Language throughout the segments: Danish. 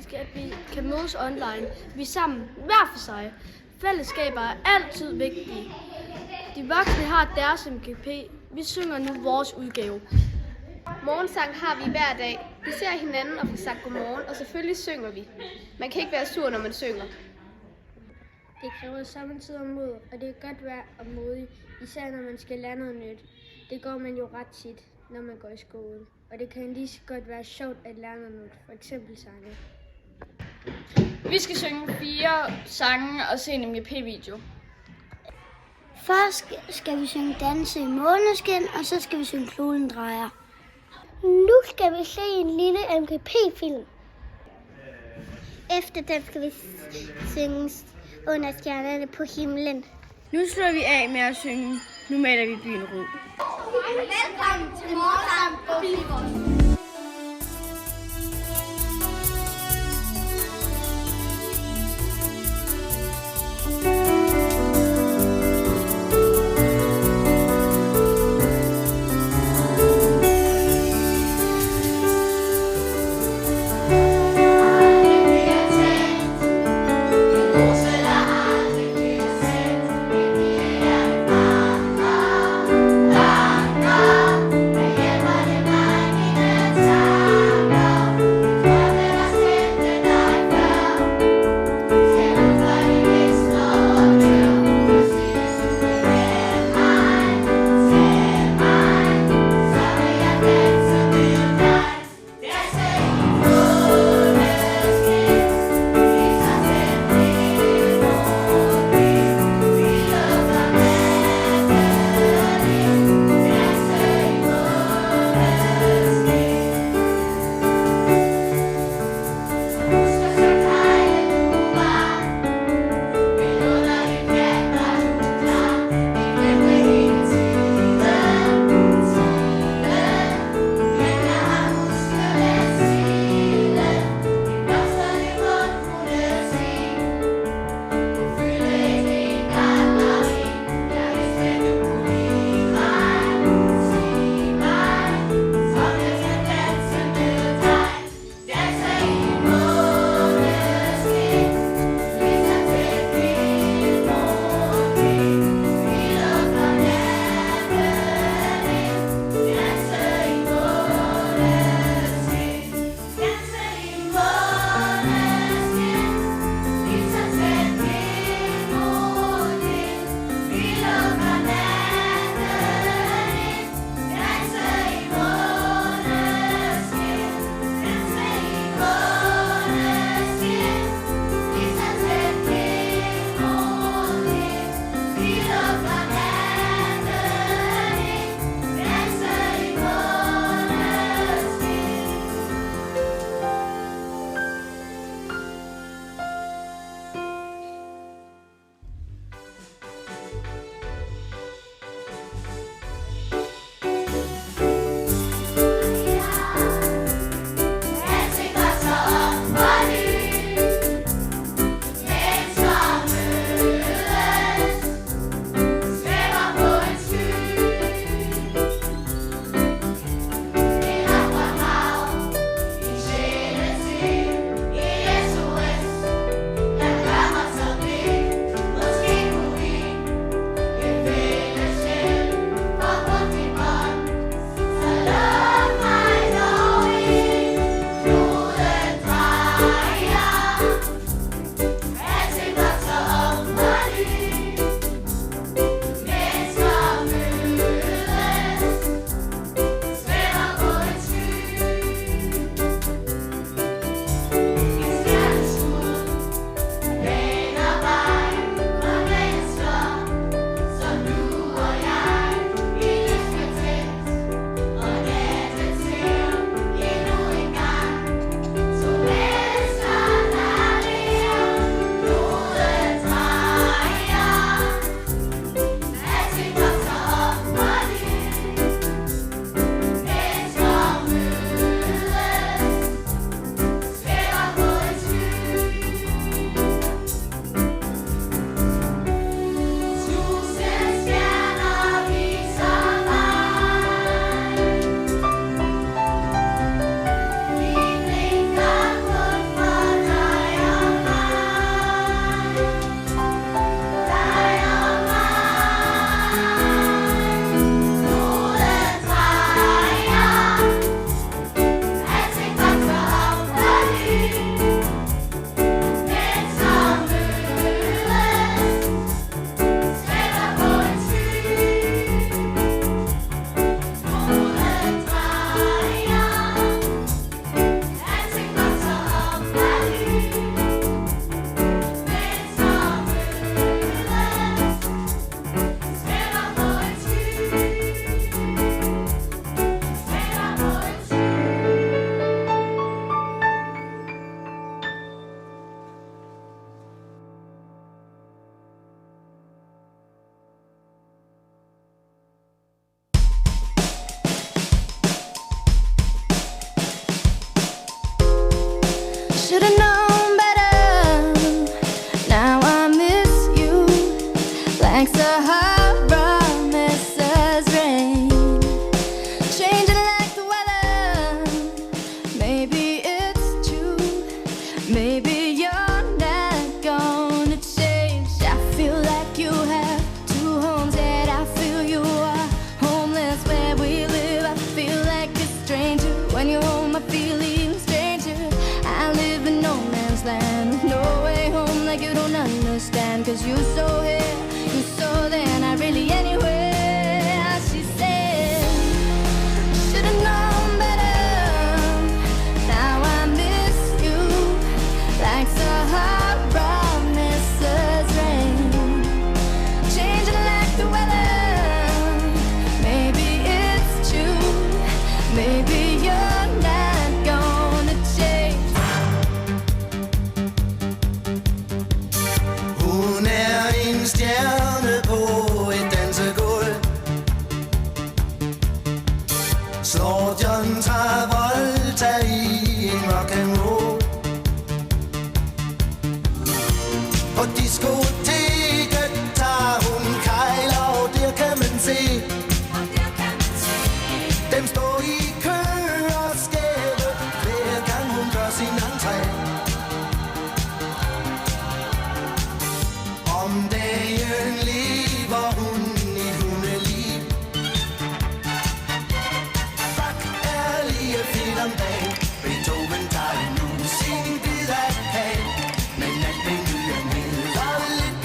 fantastisk, at vi kan mødes online. Vi er sammen hver for sig. Fællesskaber er altid vigtige. De voksne har deres MGP. Vi synger nu vores udgave. Morgensang har vi hver dag. Vi ser hinanden og får sagt godmorgen, og selvfølgelig synger vi. Man kan ikke være sur, når man synger. Det kræver samtidig mod, og det er godt være og modig, især når man skal lære noget nyt. Det går man jo ret tit, når man går i skole. Og det kan lige så godt være sjovt at lære noget nyt, for eksempel sange. Vi skal synge 4 sange og se en MGP-video. Først skal vi synge Danse i måneskin, og så skal vi synge Kloden drejer. Nu skal vi se en lille MGP-film. Efter den skal vi synge Under stjernerne på himlen. Nu slutter vi af med at synge Nu maler vi byen rød. Velkommen til Morgensang på Filmgården. can, 'cause you're so here, you're so there, not really anywhere. She said, should've known better. Now I miss you like Sahara misses rain, changing like the weather. Maybe it's true, maybe you're not gonna change. Hun en stjerne på et dansegulv. Slår John Travolta i en rock'n'roll. På diskoteket tager hun kejler, og der kan man se dem stå i kø og skæve, hver gang hun gør sin entré. Om dagen lever hun et hundeliv. Fuck er lige fedt om dagen. Beethoven tager nu sin bid af kagen. Men alt med ny og ned og lidt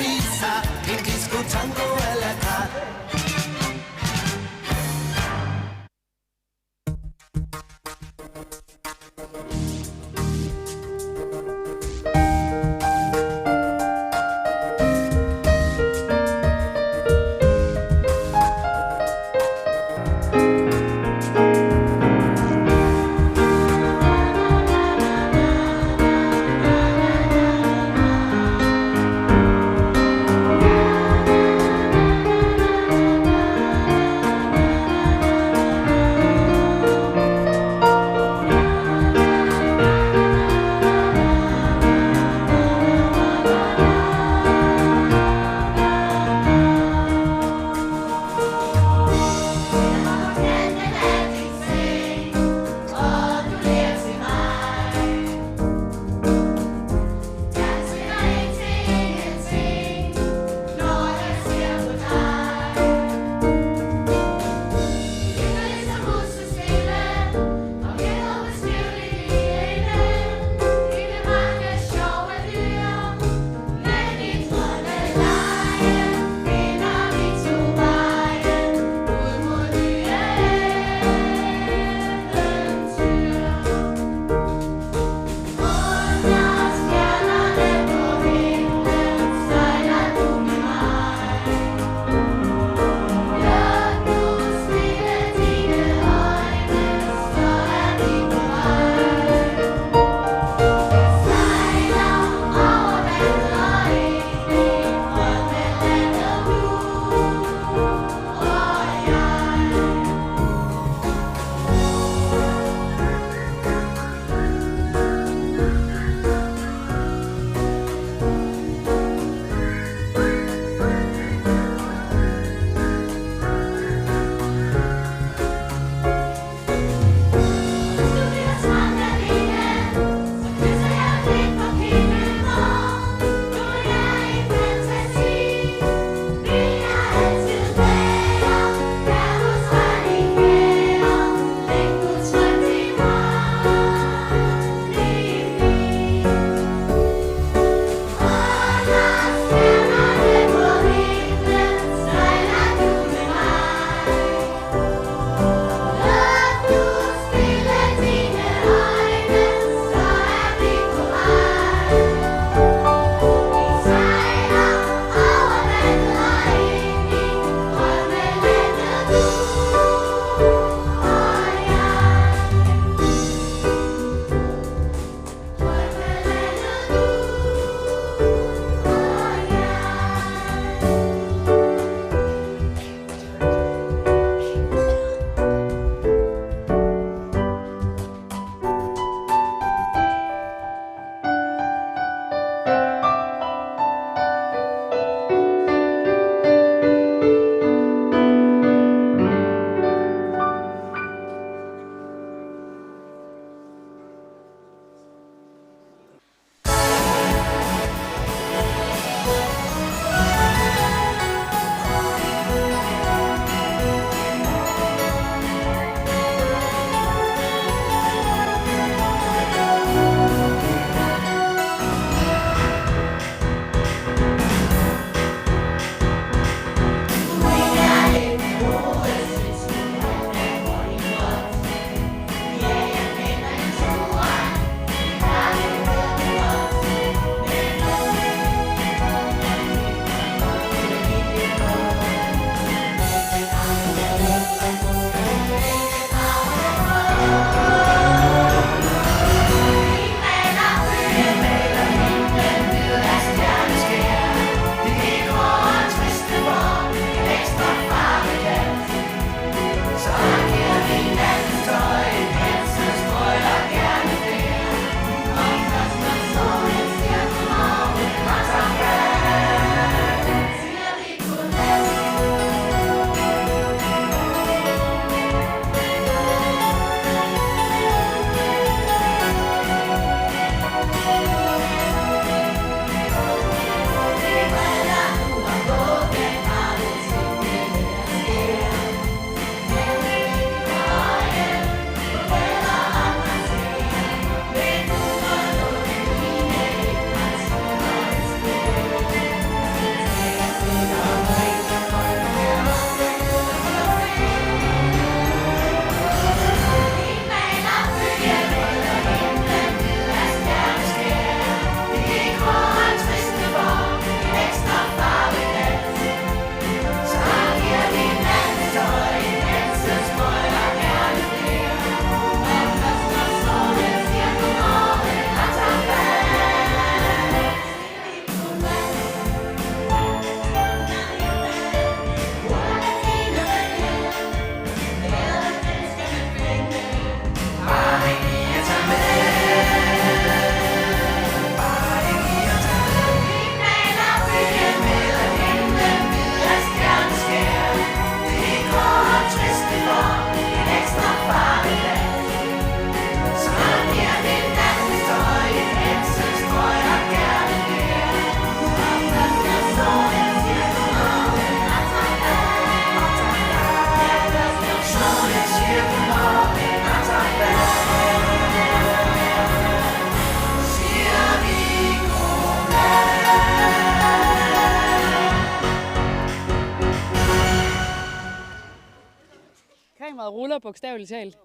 Kameraet ruller bogstaveligt talt.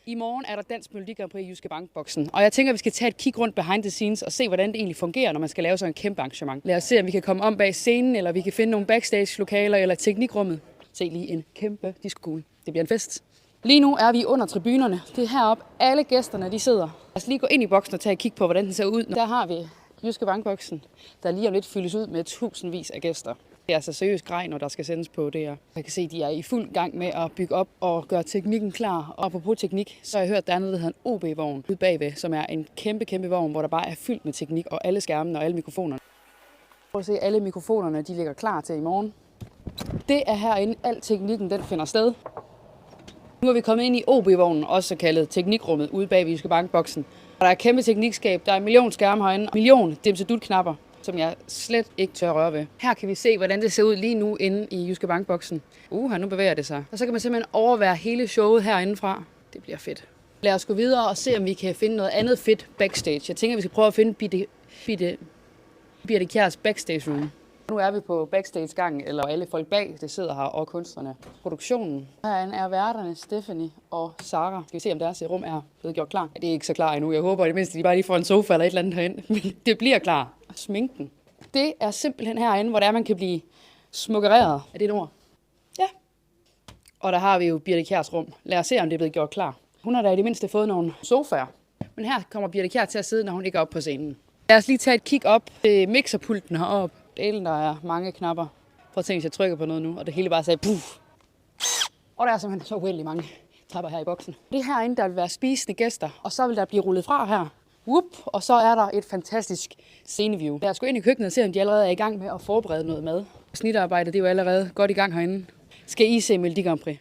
I morgen er der Dansk Melodi Grand Prix i Jyske Bank-boksen. Og jeg tænker, at vi skal tage et kig rundt behind the scenes og se, hvordan det egentlig fungerer, når man skal lave sådan en kæmpe arrangement. Lad os se, om vi kan komme om bag scenen, eller vi kan finde nogle backstage-lokaler eller teknikrummet. Se lige en kæmpe diskokugle. Det bliver en fest. Lige nu er vi under tribunerne. Det er heroppe. Alle gæsterne de sidder. Lad os lige gå ind i boksen og tage et kig på, hvordan den ser ud. Der har vi Jyske Bank-boksen, der lige om lidt fyldes ud med tusindvis af gæster. Det er altså seriøst grej, når der skal sendes på det her. Jeg kan se, at de er i fuld gang med at bygge op og gøre teknikken klar. Og apropos teknik, så har jeg hørt, at der er noget, der hedder en OB-vogn ude bagved, som er en kæmpe vogn, hvor der bare er fyldt med teknik og alle skærmene og alle mikrofonerne. Prøv at se, alle mikrofonerne de ligger klar til i morgen. Det er herinde, al teknikken den finder sted. Nu er vi kommet ind i OB-vognen, også kaldet teknikrummet, ude bag ved Jyske Bank-boksen. Der er et kæmpe teknikskab, der er 1 million skærme herinde, 1 million dimsedut-knapper, som jeg slet ikke tør røre ved. Her kan vi se, hvordan det ser ud lige nu inde i Jyske Bank-boksen. Her nu bevæger det sig. Og så kan man simpelthen overvære hele showet herindefra. Det bliver fedt. Lad os gå videre og se, om vi kan finde noget andet fedt backstage. Jeg tænker, vi skal prøve at finde Birthe Kjærs backstage room. Nu er vi på backstage-gangen, eller alle folk bag, det sidder her, og kunstnerne. Produktionen. Herinde er værterne Stephanie og Sara. Skal vi se, om deres rum er blevet gjort klar? Det er ikke så klar endnu. Jeg håber i det mindste, de bare lige får en sofa eller et eller andet herinde. Men det bliver klar. Sminken. Det er simpelthen herinde, hvor man kan blive smukkereret. Er det et ord? Ja. Og der har vi jo Birthe Kjærs rum. Lad os se, om det er blevet gjort klar. Hun har da i det mindste fået nogle sofaer. Men her kommer Birthe Kjær til at sidde, når hun ikke er oppe på scenen. Lad os lige tage et kig op til mixerpulten heroppe. Delen, der er mange knapper. Prøv at tænke, hvis jeg trykker på noget nu, og det hele bare sagde puff. Og der er simpelthen så uendelig mange trapper her i boksen. Det er herinde, der vil være spisende gæster, og så vil der blive rullet fra her. Og så er der et fantastisk sceneview. Lad os gå ind i køkkenet og se, om de allerede er i gang med at forberede noget mad. Snitarbejdet det er jo allerede godt i gang herinde. Skal I se Melodi Grand Prix?